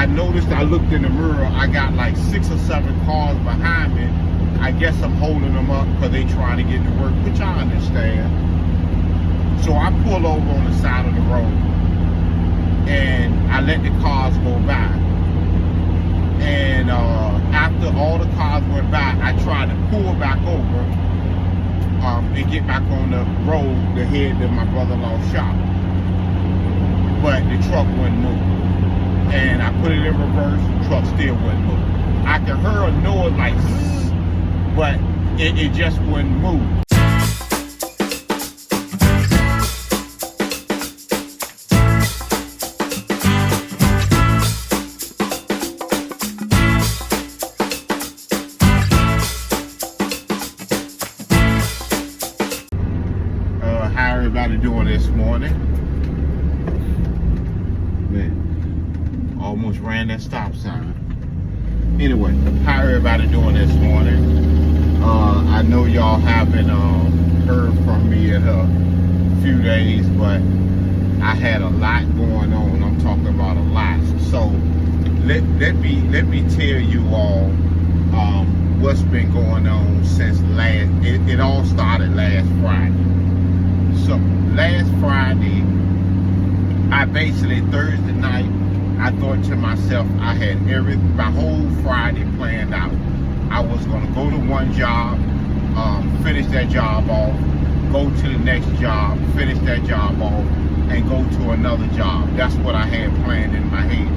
I noticed, I looked in the mirror, I got like 6 or 7 cars behind me. I guess I'm holding them up because they trying to get to work, which I understand. So I pull over on the side of the road and I let the cars go by. And after all the cars went by, I tried to pull back over and get back on the road to head to my brother-in-law's shop. But the truck wouldn't move. And I put it in reverse, the truck still wouldn't move. I could hear a noise like zzz, but it just wouldn't move. How everybody doing this morning? Man, almost ran that stop sign. Anyway, how everybody doing this morning? I know y'all haven't heard from me in a few days, but I had a lot going on. I'm talking about a lot. So let me tell you all what's been going on since last. It all started last Friday. So last Friday, Thursday night, I thought to myself, I had my whole Friday planned out. I was gonna go to one job, finish that job off, go to the next job, finish that job off, and go to another job. That's what I had planned in my head.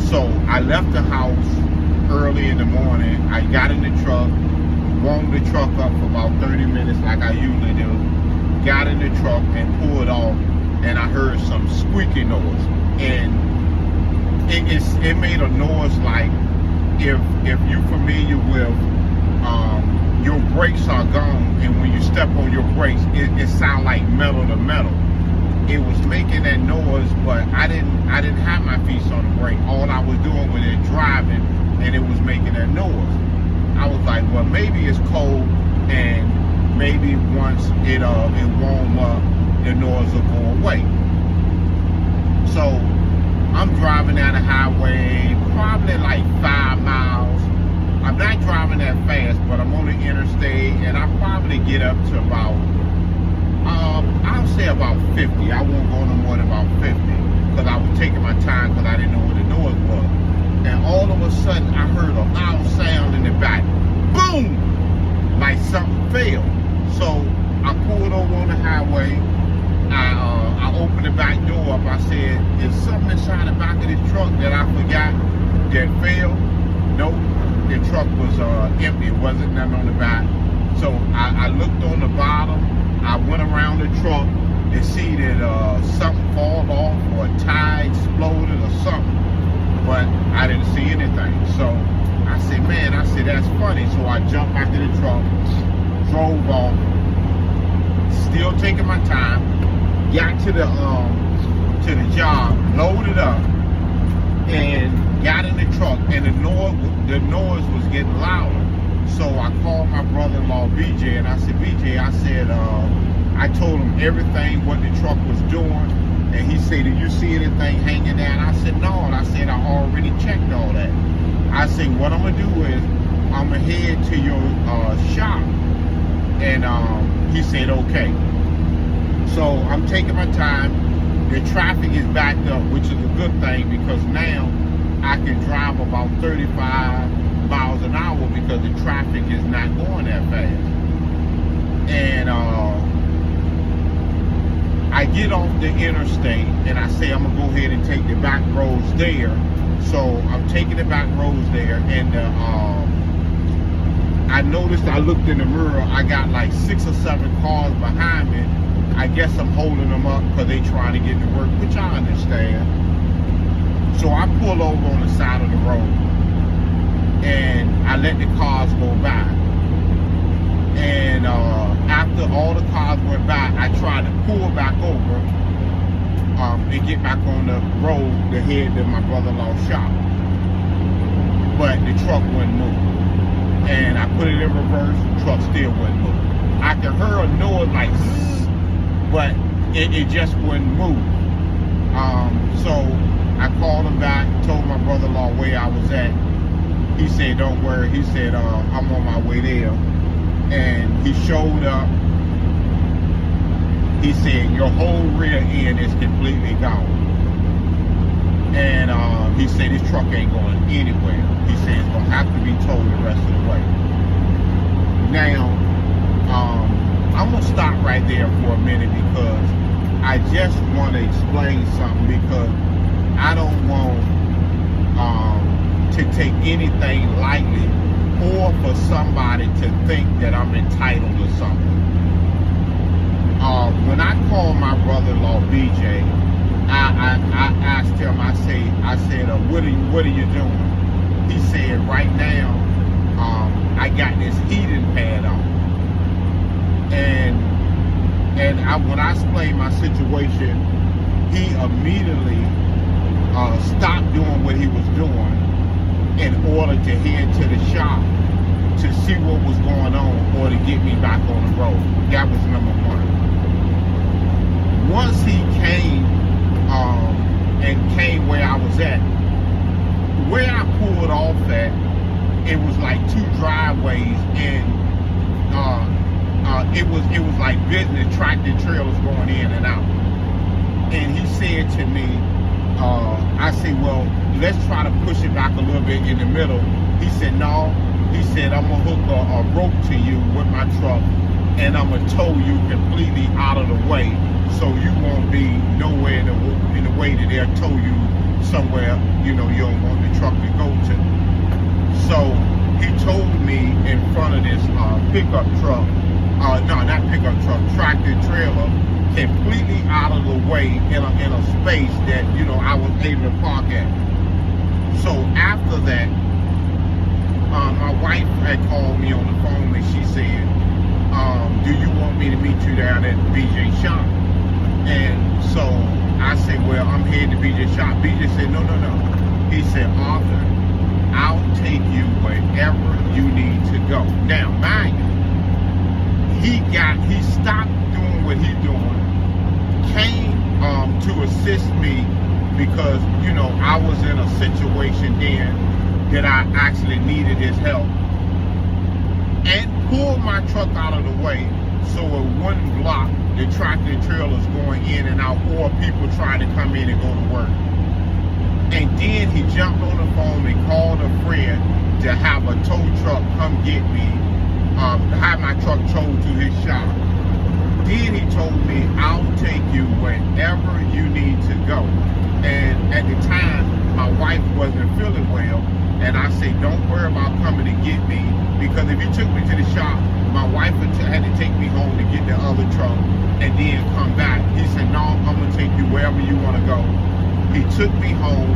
So I left the house early in the morning. I got in the truck, warmed the truck up for about 30 minutes like I usually do, got in the truck and pulled off, and I heard some squeaky noise. And it made a noise like if you're familiar with your brakes are gone, and when you step on your brakes, it sounds like metal to metal. It was making that noise, but I didn't have my feet on the brake. All I was doing was driving, and it was making that noise. I was like, well, maybe it's cold, and maybe once it warm up, the noise will go away. So I'm driving down the highway, probably like 5 miles. I'm not driving that fast, but I'm on the interstate, and I probably get up to about, I'll say about 50. I won't go no more than about 50, because I was taking my time because I didn't know what the noise was. And all of a sudden, I heard a loud sound in the back. Boom! Like something fell. So I pulled over on the highway. I opened the back door up. I said, is something inside the back of this truck that I forgot that fell? Nope. The truck was empty. It wasn't nothing on the back. So I looked on the bottom. I went around the truck and see that something fall off or a tire exploded or something. But I didn't see anything. So I said, man, that's funny. So I jumped back in the truck, drove off, still taking my time, got to the job, loaded up, and got in the truck, and the noise was getting louder. So I called my brother-in-law BJ, and I said, BJ, I told him everything what the truck was doing, and he said, did you see anything hanging down? I said, no, and I said, I already checked all that. I said, what I'm gonna do is I'm gonna head to your shop. And he said, okay. So I'm taking my time. The traffic is backed up, which is a good thing, because now I can drive about 35 miles an hour because the traffic is not going that fast. And I get off the interstate and I say, I'm gonna go ahead and take the back roads there. So I'm taking the back roads there, and I noticed, I looked in the mirror, I got like 6 or 7 cars behind me. I guess I'm holding them up because they trying to get to work, which I understand. So I pull over on the side of the road and I let the cars go by. And after all the cars went by, I tried to pull back over and get back on the road to head to my brother-in-law's shop. But the truck wouldn't move. And I put it in reverse, the truck still wouldn't move. I could hear a noise like zzz, but it just wouldn't move. So I called him back. brother-in-law where I was at. He said, don't worry. He said, I'm on my way there. And he showed up. He said, your whole rear end is completely gone. And he said, this truck ain't going anywhere. He said, it's going to have to be towed the rest of the way. Now, I'm going to stop right there for a minute because I just want to explain something, because I don't want to take anything lightly or for somebody to think that I'm entitled to something. When I called my brother-in-law BJ, I asked him, I said, what are you doing? He said, right now, I got this heating pad on. And when I explained my situation, he immediately stopped doing what he was doing in order to head to the shop to see what was going on or to get me back on the road. That was number one. Once he came and came where I was at, where I pulled off at, it was like two driveways, and it was like business tractor trailers going in and out. And he said to me, I said, well, let's try to push it back a little bit in the middle. He said, no. He said, I'm gonna hook a rope to you with my truck, and I'm gonna tow you completely out of the way, so you won't be nowhere in the way that they'll tow you somewhere, you know, you don't want the truck to go to. So he told me in front of this pickup truck, not pickup truck, tractor trailer, completely out of the way in a space that, you know, I was able to park at. So after that, my wife had called me on the phone and she said, do you want me to meet you down at BJ shop? And so I said, well, I'm headed to BJ shop. BJ said, no. He said, Arthur, I'll take you wherever you need to go. Now, mind you, he stopped doing what he's doing, came to assist me because, you know, I was in a situation then that I actually needed his help, and pulled my truck out of the way so it wouldn't block the tractor trailers going in and out or people trying to come in and go to work. And then he jumped on the phone and called a friend to have a tow truck come get me, have my truck towed to his shop. Then he told me, I'll take you wherever you need to go. And at the time, my wife wasn't feeling well, and I said, don't worry about coming to get me, because if he took me to the shop, my wife had to take me home to get the other truck and then come back. He said, no, I'm going to take you wherever you want to go. He took me home,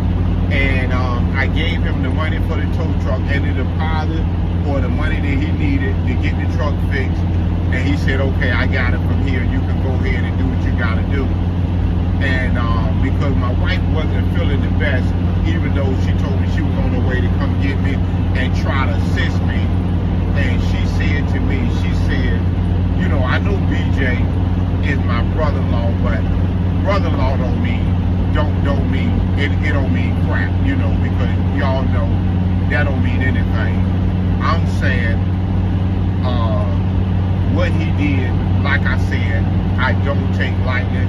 and I gave him the money for the tow truck and the deposit or the money that he needed to get the truck fixed. And he said, okay, I got it from here. You can go ahead and do what you got to do. And because my wife wasn't feeling the best, even though she told me she was on her way to come get me and try to assist me. And she said to me, she said, you know, I know BJ is my brother-in-law, but brother-in-law don't mean it don't mean crap, you know, because y'all know that don't mean anything. I'm saying what he did, like I said, I don't take lightly.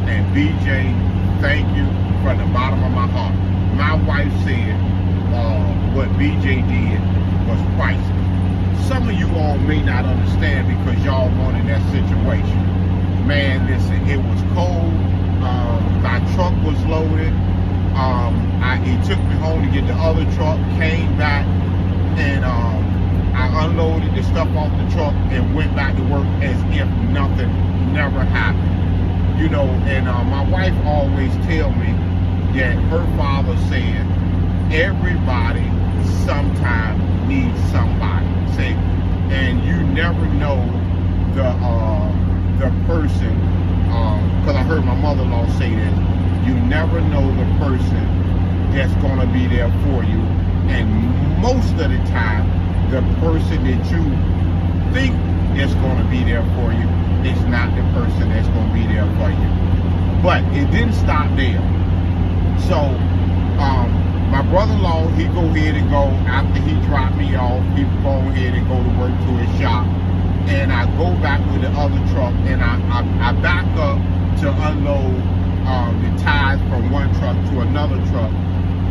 And BJ, thank you from the bottom of my heart. My wife said what BJ did was priceless. Some of you all may not understand because y'all weren't in that situation. Man, listen, it was cold. My truck was loaded. He took me home to get the other truck, came back, and I unloaded the stuff off the truck and went back to work as if nothing never happened. You know, and my wife always tell me that her father said, everybody sometime needs somebody. Say, and you never know the person, because I heard my mother-in-law say this, you never know the person that's going to be there for you. And most of the time, the person that you think is going to be there for you is not the person that's going to be there for you. But it didn't stop there. So My brother-in-law, he go ahead and go, after he dropped me off, he go ahead and go to work to his shop. And I go back with the other truck, and I back up to unload the tires from one truck to another truck.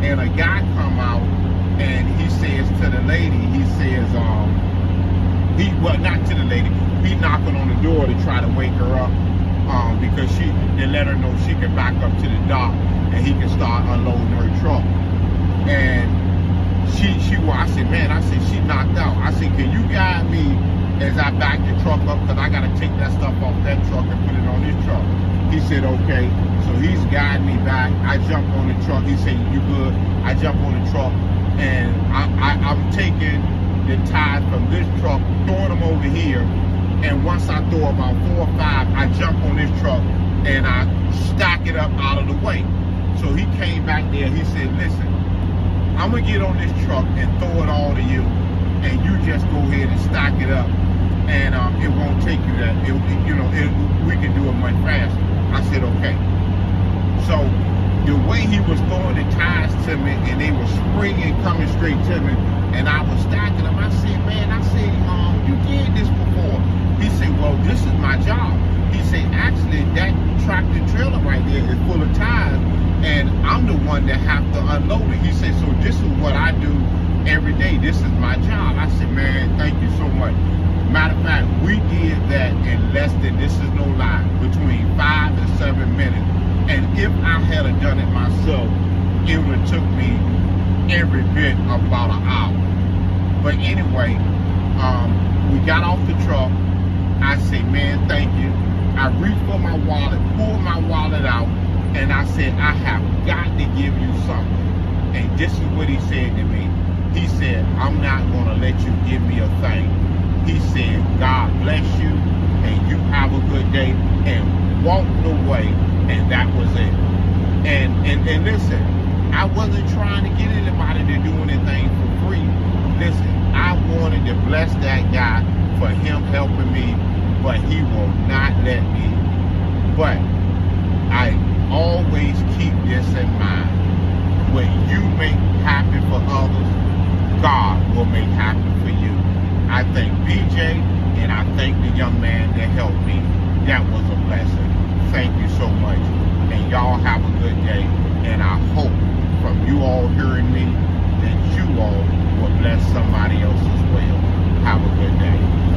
And a guy come out, and he says to the lady, he says, well, not to the lady, he knocking on the door to try to wake her up, because they let her know she can back up to the dock and he can start unloading her truck. And I said, man, I said, she knocked out. I said, can you guide me as I back the truck up, because I got to take that stuff off that truck and put it on this truck. He said, okay. So he's guiding me back. I jump on the truck. He said, you good? I jump on the truck, and I'm taking the tires from this truck, throwing them over here. And once I throw about 4 or 5, I jump on this truck and I stack it up out of the way. So he came back there. He said, listen, I'm going to get on this truck and throw it all to you, and you just go ahead and stack it up, and it won't take you that. We can do it much faster. I said, okay. So the way he was throwing the tires to me, and they were springing, coming straight to me, and I was stacking them, I said, man, you did this before. He said, well, this is my job. He said, actually, that tractor trailer right there is full of tires, and I'm the one that have to unload it. He said, so this is what I do every day. This is my job. I said, man, thank you so much. Matter of fact, we did that in less than, this is no lie, between 5 and 7 minutes. And if I had done it myself, it would have took me every bit about an hour. But anyway, we got off the truck. I said, man, thank you. I reached for my wallet, pulled my wallet out, and I said, I have got to give you something. And this is what he said to me. He said, I'm not going to let you give me a thing. He said, God bless you, and you have a good day, and walked away, and that was it. And listen, I wasn't trying to get anybody to do anything for free. Listen, I wanted to bless that guy for him helping me, but he will not let me. But I always keep this in mind. When you make happy for others, God will make happy for you. I thank BJ, and I thank the young man that helped me. That was a blessing. Thank you so much. And y'all have a good day. And I hope from you all hearing me that you all will bless somebody else as well. Have a good day.